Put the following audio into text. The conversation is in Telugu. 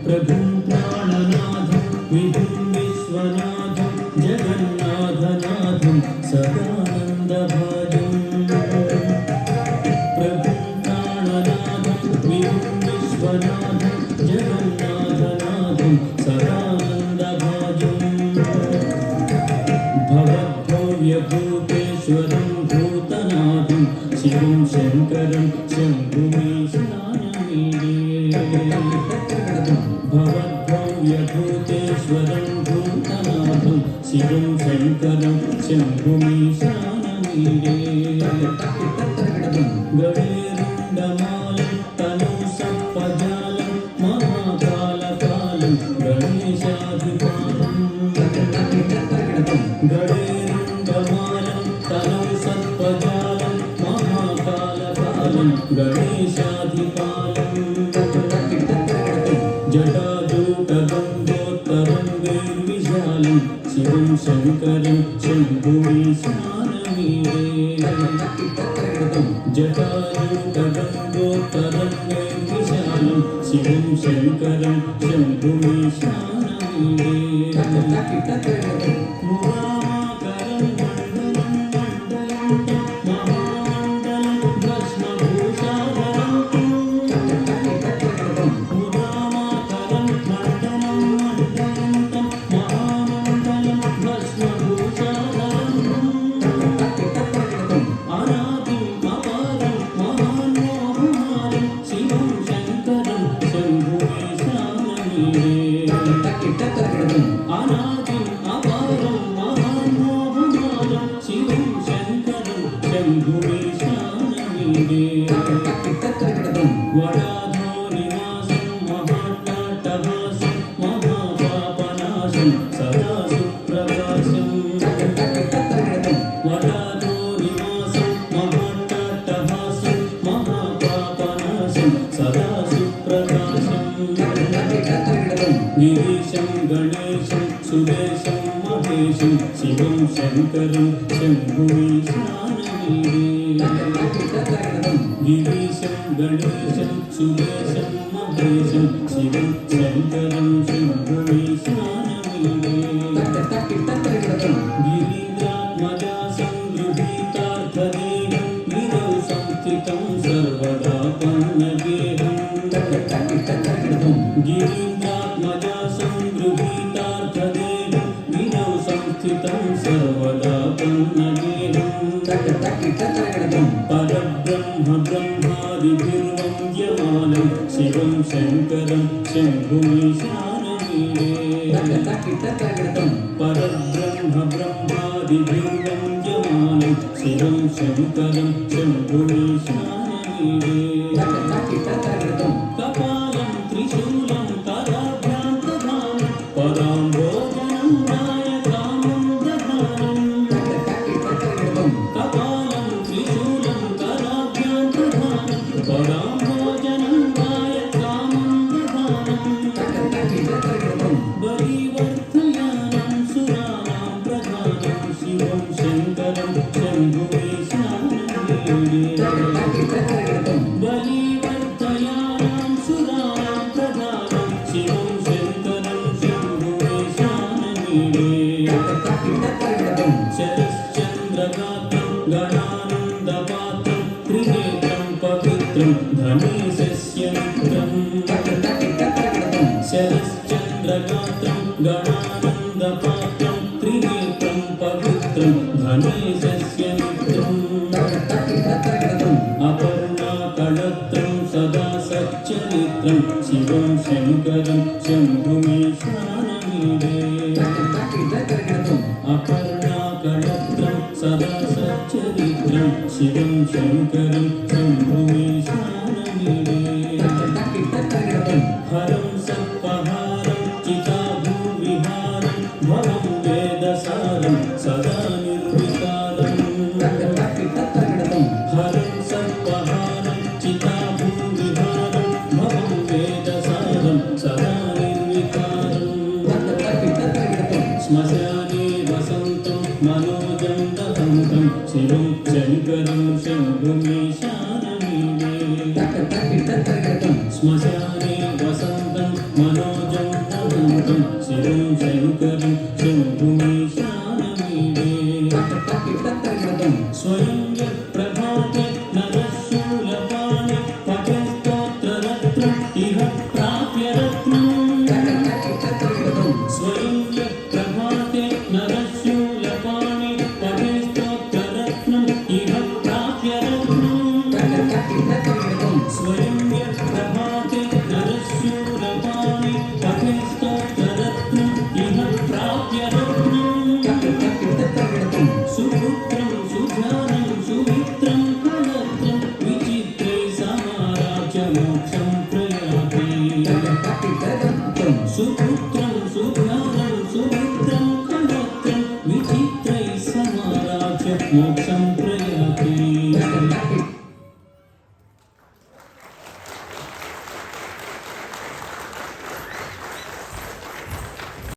ప్రభుం ప్రాణనాథం విభుం విశ్వనాథం జగన్నాథనాథం సదానందభాజం ప్రభుం ప్రాణనాథం విభుం విశ్వనాథం జగన్నాథనాథం సదానందభాజం భవద్భవ్యభూతేశ్వరం భూతనాథం శివం శంకరం భవద్భవ్యభూతేశ్వరం భూతనాథం శివం శంకరం శంభుమీశానమీడే గణేరుండమాలం తను సప్పజాలం మహాకాలకాలం గణేశాధిపాలం గణేరుండమాలం తను సప్పజాలం మహాకాలకాలం గణేశాధిపాలం జటాజూటగంగోత్తరంగైర్విశాలం శివం శంకరం శంభుమీశానమీడే జటాజూటగంగోత్తరంగైర్విశాలం శివం శంకరం శంభుమీశానమీడే మురామాకరం మండలం మండలంతం మహామండలం భస్మభూషాధరం వడాధో నివాసం మహానాటహాసం మహాపాపనాశం సదా సుప్రకాశం వడాధో నివాసం మహానాటహాసం మహాపాపనాశం సదా సుప్రకాశం గిరీశం గణేశం సురేశం మహేశం శివం శంకరం శంభుమీశానమీడే గిరీశం గణేశం సురేశం మహేశం శివం శంకరం శంభుమీశానమీడే గిరీంద్రాత్మజా సంగృహీతార్థదేహం గిరౌ సంస్థితం సర్వదా పన్నగేహం గిరీంద్రాత్మజా సంగృహీతార్థదేహం గిరౌ సంస్థితం సర్వదా పన్నగేహం పరబ్రహ్మ బ్రహ్మాదిభిర్వంద్యమానం శివం శంకరం శంభుమీశానమీడే పరబ్రహ్మ బ్రహ్మాదిభిర్వంద్యమానం శివం శంకరం శంభుమీశానమీడే కపాలం త్రిశూలం కరాభ్యాంతధానం పరాంబోధనం నాయకామం దధానం కపాలం త్రిశూలం కరాభ్యాంతధానం పరాంబోధనం నాయకామం దధానం బలివర్ధయానం సురాణాం ప్రధానం శివం శంకరం శంభుమీశానమీడే బలివర్ధయానం సురాణాం ప్రధానం శివం శంకరం శంభుమీశానమీడే శరశ్చంద్రగాత్రం గణానందపాత్రం త్రినేత్రం పవిత్రం ధనేశస్య మిత్రం శరశ్చంద్రగాత్రం గణానందపాత్రం త్రినేత్రం పవిత్రం ధనేశస్య మిత్రం అపర్ణాకళత్రం సదా సచ్చరిత్రం శివం శంకరం శంభుమీశానమీడే అపర్ణాకళత్రం సదా సచ్చరిత్రం శివం శంకరం శంభుమీశానమిడే హరం సత్పహారం చితాభూవిహారం భవం వేదసారం సదా నిర్వికారం హరం సత్పహారం చితాభూవిహారం భవం వేదసారం సదా నిర్వికారం శ్మశానే వసంతం మనోజం దహంతం శివం శంకరం శంభుమీశానమిడే శ్మశానే వసంతం మనోజం దహంతం శివం శంకరం శంభుమీశానమిడే స్వయం